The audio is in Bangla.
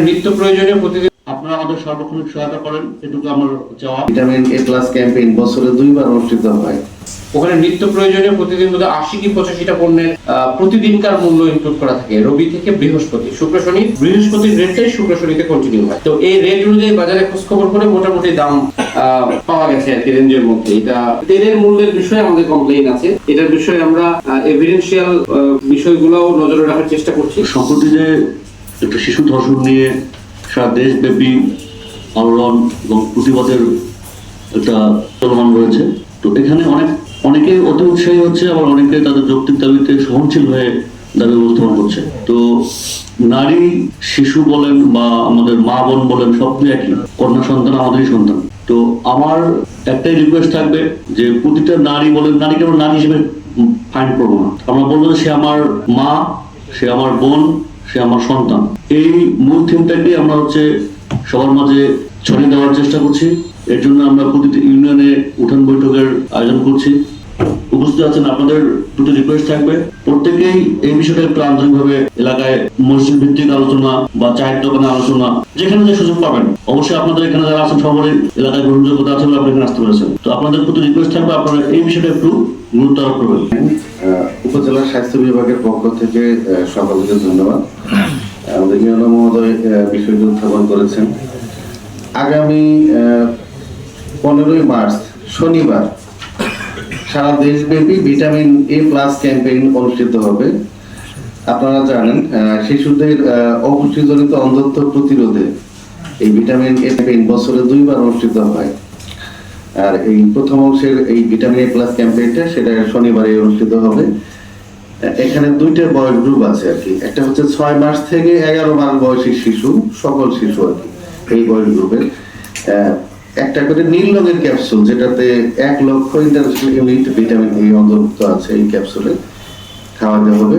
নিত্য প্রয়োজনীয় প্রতিদিন আপনারা আমাদের সার্বক্ষণিক সহায়তা করেন, এটুকু আমার চাওয়া। ভিটামিন এ প্লাস ক্যাম্পেইন বছরে 2বার অনুষ্ঠিত হয়। ওখানে নিত্য প্রয়োজনীয় প্রতিদিন মধ্যে 80 কি 85টা পণ্যের প্রতিদিনকার মূল্য ইনক্লুড করা থাকে, রবি থেকে বৃহস্পতি, শুক্র শনি। বৃহস্পতির রেটটাই শুক্র শনিতে কন্টিনিউ হয়। তো এই রেট অনুযায়ী বাজারে খোঁজ খবর করে মোটামুটি দাম পাওয়া গেছে আর কি রেঞ্জের মধ্যে। এটা তেলের মূল্যের বিষয়ে আমাদের কমপ্লেইন আছে, এটার বিষয়ে আমরা এভিডেন্সিয়াল বিষয়গুলোও নজরে রাখার চেষ্টা করছি। সম্প্রতি যে একটা শিশু ধর্ষণ নিয়ে সারা দেশব্যাপী আন্দোলন এবং প্রতিবাদের একটা চলমান রয়েছে, তো এখানে অনেকে অতি উৎসাহী হচ্ছে, আবার অনেকে তাদের যৌক্তিক দাবিতে সহনশীল হয়ে দাবি উপস্থাপন করছে। তো নারী, শিশু বলেন বা আমাদের মা বোন বলেন, সবই একই, কন্যা সন্তান আমাদেরই সন্তান। তো আমার একটাই রিকোয়েস্ট থাকবে যে প্রতিটা নারী বলেন, নারীকে আমরা নারী হিসেবে ফাইন্ড করবো না, আমরা বলবো যে সে আমার মা, সে আমার বোন, সে আমার সন্তান। এই মূল থিমটাকে আমরা সবার মাঝে ছড়িয়ে দেওয়ার চেষ্টা করছি। এর জন্য আমরা প্রতিটি ইউনিয়নে উঠান বৈঠকের আয়োজন করছি। উপস্থিত আছেন, আপনাদের দুটো রিকোয়েস্ট থাকবে, প্রত্যেকেই এই বিষয়টা একটু আন্তরিকভাবে এলাকায় মসজিদ ভিত্তিক আলোচনা বা চায়ের দোকানে আলোচনা, যেখানে যে সুযোগ পাবেন। অবশ্যই আপনাদের এখানে যারা আছেন সবারই এলাকায় গ্রহণযোগ্যতা আছে বলে আপনি এখানে আসতে পেরেছেন। তো আপনাদের প্রতি রিকোয়েস্ট থাকবে, আপনারা এই বিষয়টা একটু গুরুত্ব আরোপ করবেন। উপজেলা স্বাস্থ্য বিভাগের পক্ষ থেকে সকলকে ধন্যবাদ। আমাদের ইউনো মহোদয় বিষয়টি উত্থাপন করেছেন। আগামী 15ই মার্চ শনিবার সারা দেশব্যাপী ভিটামিন এ প্লাস ক্যাম্পেইন অনুষ্ঠিত হবে। আপনারা জানেন শিশুদের অপুষ্টিজনিত অন্ধত্ব প্রতিরোধে এই ভিটামিন এ ক্যাম্পেইন বছরে 2বার অনুষ্ঠিত হয়। আর এই প্রথম অংশের এই ভিটামিন এ প্লাস ক্যাম্পেইনটা সেটা শনিবারে অনুষ্ঠিত হবে। এখানে 2টা বয়স গ্রুপ আছে আর কি। একটা হচ্ছে 6 মাস থেকে 11 মাস বয়সী শিশু, সকল শিশু আর কি। এই বয়স গ্রুপের একটা করে নীল রঙের ক্যাপসুল, যেটাতে 1 লক্ষ ইন্টারন্যাশনাল ইউনিট ভিটামিন এ অন্তর্ভুক্ত আছে, এই ক্যাপসুলে খাওয়াতে হবে।